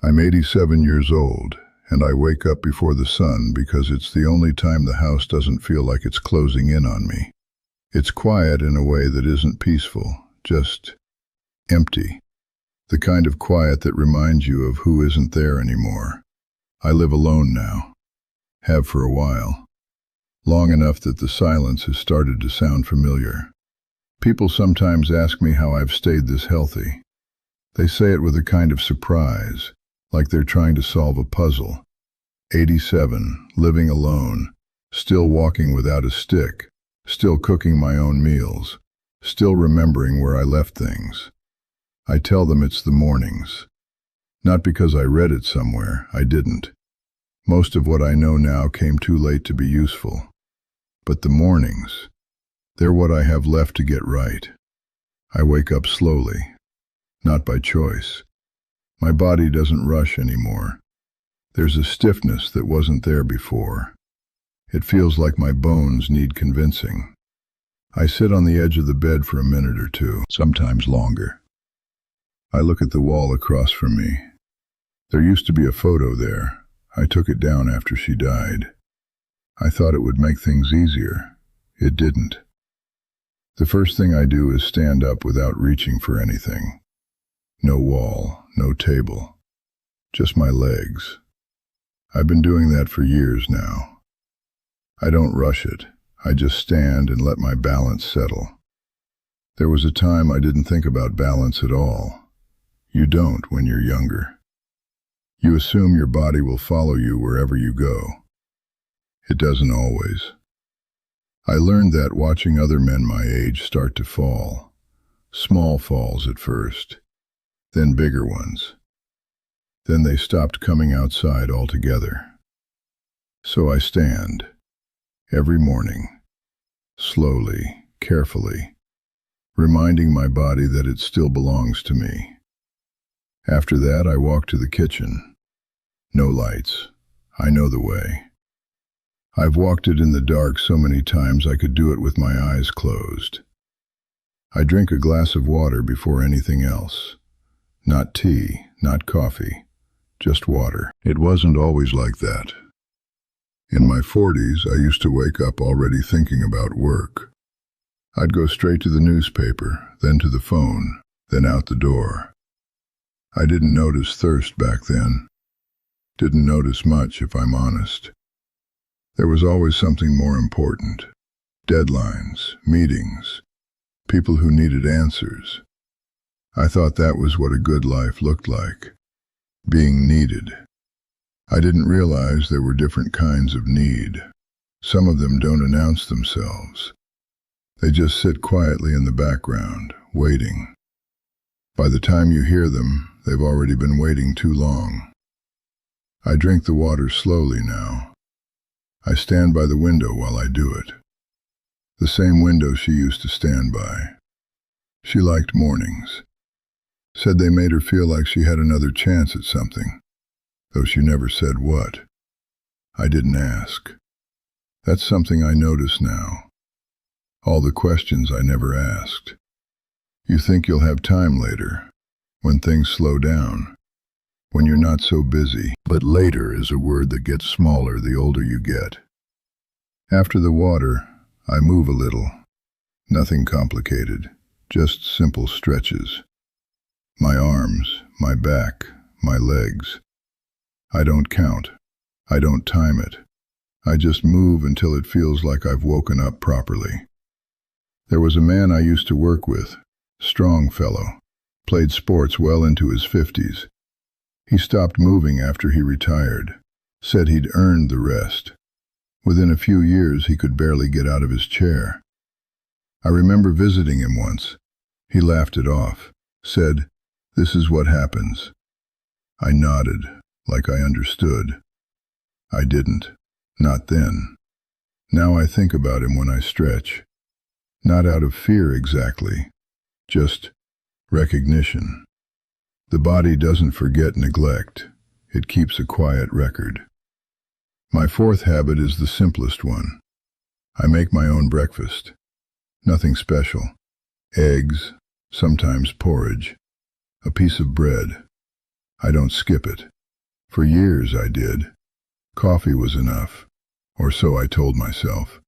I'm 87 years old, and I wake up before the sun because it's the only time the house doesn't feel like it's closing in on me. It's quiet in a way that isn't peaceful, just empty. The kind of quiet that reminds you of who isn't there anymore. I live alone now. Have for a while. Long enough that the silence has started to sound familiar. People sometimes ask me how I've stayed this healthy. They say it with a kind of surprise, like they're trying to solve a puzzle. 87, living alone, still walking without a stick, still cooking my own meals, still remembering where I left things. I tell them it's the mornings. Not because I read it somewhere, I didn't. Most of what I know now came too late to be useful. But the mornings, they're what I have left to get right. I wake up slowly, not by choice. My body doesn't rush anymore. There's a stiffness that wasn't there before. It feels like my bones need convincing. I sit on the edge of the bed for a minute or two, sometimes longer. I look at the wall across from me. There used to be a photo there. I took it down after she died. I thought it would make things easier. It didn't. The first thing I do is stand up without reaching for anything. No wall, no table, just my legs. I've been doing that for years now. I don't rush it. I just stand and let my balance settle. There was a time I didn't think about balance at all. You don't when you're younger. You assume your body will follow you wherever you go. It doesn't always. I learned that watching other men my age start to fall. Small falls at first, then bigger ones. Then they stopped coming outside altogether. So I stand, every morning, slowly, carefully, reminding my body that it still belongs to me. After that, I walk to the kitchen. No lights. I know the way. I've walked it in the dark so many times I could do it with my eyes closed. I drink a glass of water before anything else. Not tea, not coffee, just water. It wasn't always like that. In my 40s, I used to wake up already thinking about work. I'd go straight to the newspaper, then to the phone, then out the door. I didn't notice thirst back then. Didn't notice much, if I'm honest. There was always something more important. Deadlines, meetings, people who needed answers. I thought that was what a good life looked like. Being needed. I didn't realize there were different kinds of need. Some of them don't announce themselves. They just sit quietly in the background, waiting. By the time you hear them, they've already been waiting too long. I drink the water slowly now. I stand by the window while I do it. The same window she used to stand by. She liked mornings. Said they made her feel like she had another chance at something, though she never said what. I didn't ask. That's something I notice now. All the questions I never asked. You think you'll have time later, when things slow down, when you're not so busy. But later is a word that gets smaller the older you get. After the water, I move a little. Nothing complicated, just simple stretches. My arms, my back, my legs. I don't count. I don't time it. I just move until it feels like I've woken up properly. There was a man I used to work with, strong fellow, played sports well into his 50s. He stopped moving after he retired, said he'd earned the rest. Within a few years, he could barely get out of his chair. I remember visiting him once. He laughed it off, said, "This is what happens." I nodded, like I understood. I didn't. Not then. Now I think about him when I stretch. Not out of fear exactly, just recognition. The body doesn't forget neglect. It keeps a quiet record. My fourth habit is the simplest one. I make my own breakfast. Nothing special. Eggs, sometimes porridge, a piece of bread. I don't skip it. For years I did. Coffee was enough, or so I told myself.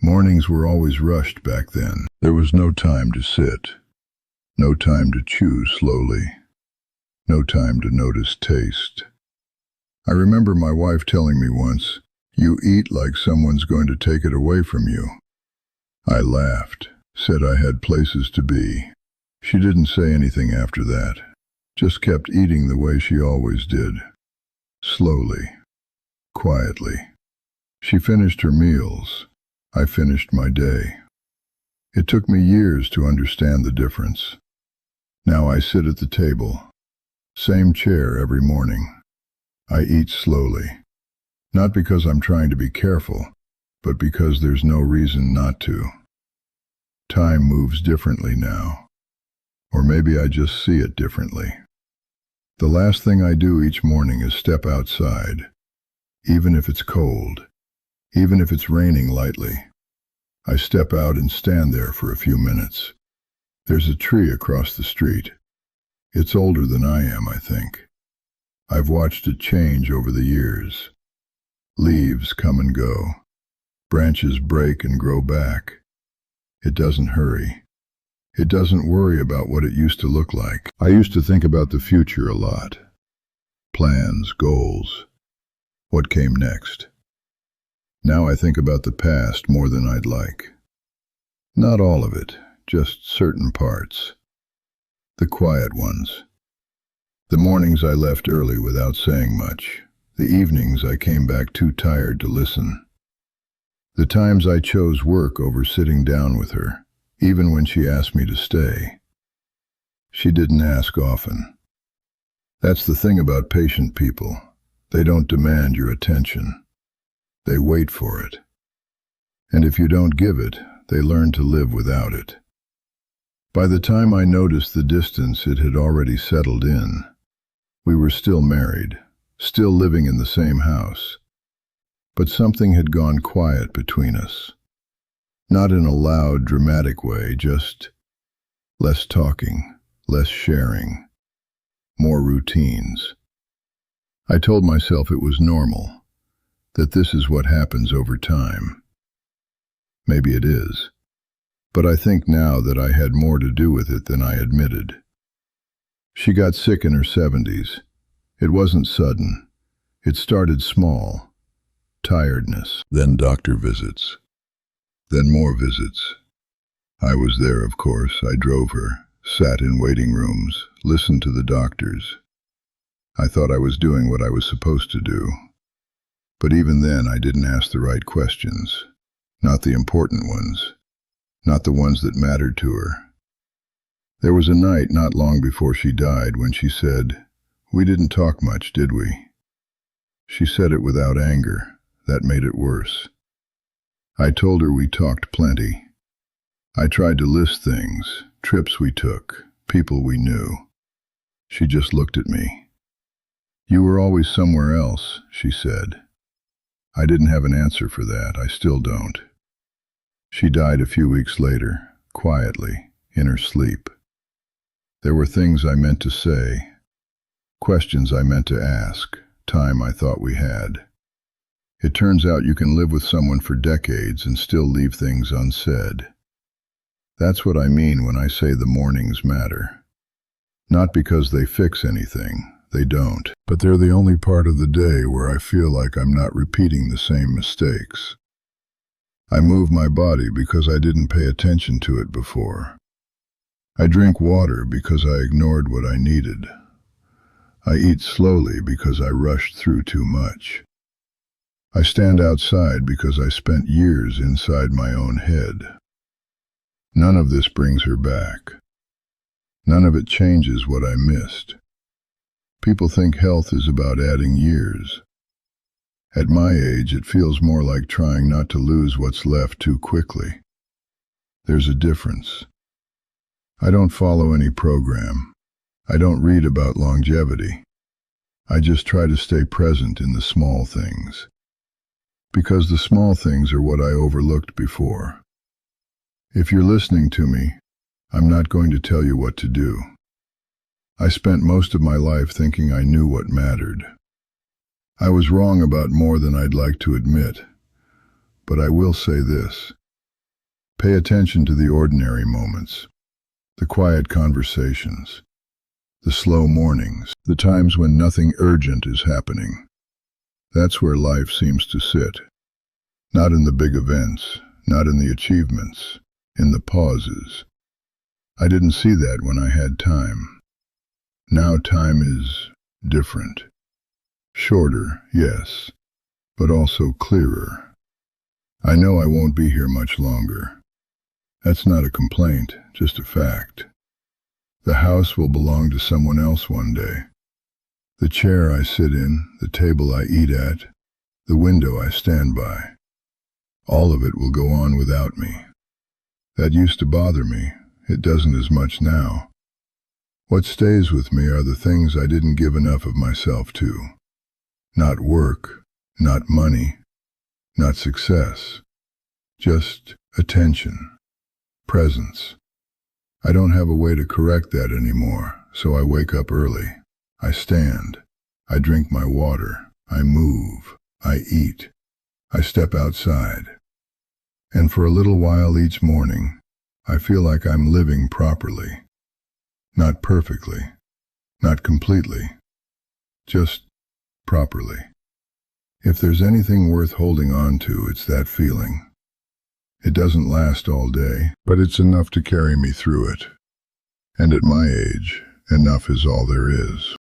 Mornings were always rushed back then. There was no time to sit, no time to chew slowly, no time to notice taste. I remember my wife telling me once, "You eat like someone's going to take it away from you." I laughed, said I had places to be. She didn't say anything after that, just kept eating the way she always did. Slowly, quietly. She finished her meals. I finished my day. It took me years to understand the difference. Now I sit at the table, same chair every morning. I eat slowly, not because I'm trying to be careful, but because there's no reason not to. Time moves differently now, or maybe I just see it differently. The last thing I do each morning is step outside, even if it's cold, even if it's raining lightly. I step out and stand there for a few minutes. There's a tree across the street. It's older than I am, I think. I've watched it change over the years. Leaves come and go. Branches break and grow back. It doesn't hurry. It doesn't worry about what it used to look like. I used to think about the future a lot. Plans, goals, what came next. Now I think about the past more than I'd like. Not all of it, just certain parts. The quiet ones. The mornings I left early without saying much. The evenings I came back too tired to listen. The times I chose work over sitting down with her, even when she asked me to stay. She didn't ask often. That's the thing about patient people. They don't demand your attention. They wait for it. And if you don't give it, they learn to live without it. By the time I noticed the distance, it had already settled in. We were still married, still living in the same house. But something had gone quiet between us. Not in a loud, dramatic way, just less talking, less sharing, more routines. I told myself it was normal, that this is what happens over time. Maybe it is, but I think now that I had more to do with it than I admitted. She got sick in her 70s. It wasn't sudden. It started small. Tiredness, then doctor visits, then more visits. I was there, of course. I drove her, sat in waiting rooms, listened to the doctors. I thought I was doing what I was supposed to do. But even then, I didn't ask the right questions. Not the important ones. Not the ones that mattered to her. There was a night not long before she died when she said, "We didn't talk much, did we?" She said it without anger. That made it worse. I told her we talked plenty. I tried to list things, trips we took, people we knew. She just looked at me. "You were always somewhere else," she said. I didn't have an answer for that. I still don't. She died a few weeks later, quietly, in her sleep. There were things I meant to say, questions I meant to ask, time I thought we had. It turns out you can live with someone for decades and still leave things unsaid. That's what I mean when I say the mornings matter. Not because they fix anything, they don't, but they're the only part of the day where I feel like I'm not repeating the same mistakes. I move my body because I didn't pay attention to it before. I drink water because I ignored what I needed. I eat slowly because I rushed through too much. I stand outside because I spent years inside my own head. None of this brings her back. None of it changes what I missed. People think health is about adding years. At my age, it feels more like trying not to lose what's left too quickly. There's a difference. I don't follow any program. I don't read about longevity. I just try to stay present in the small things. Because the small things are what I overlooked before. If you're listening to me, I'm not going to tell you what to do. I spent most of my life thinking I knew what mattered. I was wrong about more than I'd like to admit, but I will say this. Pay attention to the ordinary moments, the quiet conversations, the slow mornings, the times when nothing urgent is happening. That's where life seems to sit. Not in the big events, not in the achievements, in the pauses. I didn't see that when I had time. Now time is different. Shorter, yes, but also clearer. I know I won't be here much longer. That's not a complaint, just a fact. The house will belong to someone else one day. The chair I sit in, the table I eat at, the window I stand by. All of it will go on without me. That used to bother me. It doesn't as much now. What stays with me are the things I didn't give enough of myself to. Not work, not money, not success. Just attention, presence. I don't have a way to correct that anymore, so I wake up early. I stand. I drink my water. I move. I eat. I step outside. And for a little while each morning, I feel like I'm living properly. Not perfectly, not completely, just properly. If there's anything worth holding on to, it's that feeling. It doesn't last all day, but it's enough to carry me through it. And at my age, enough is all there is.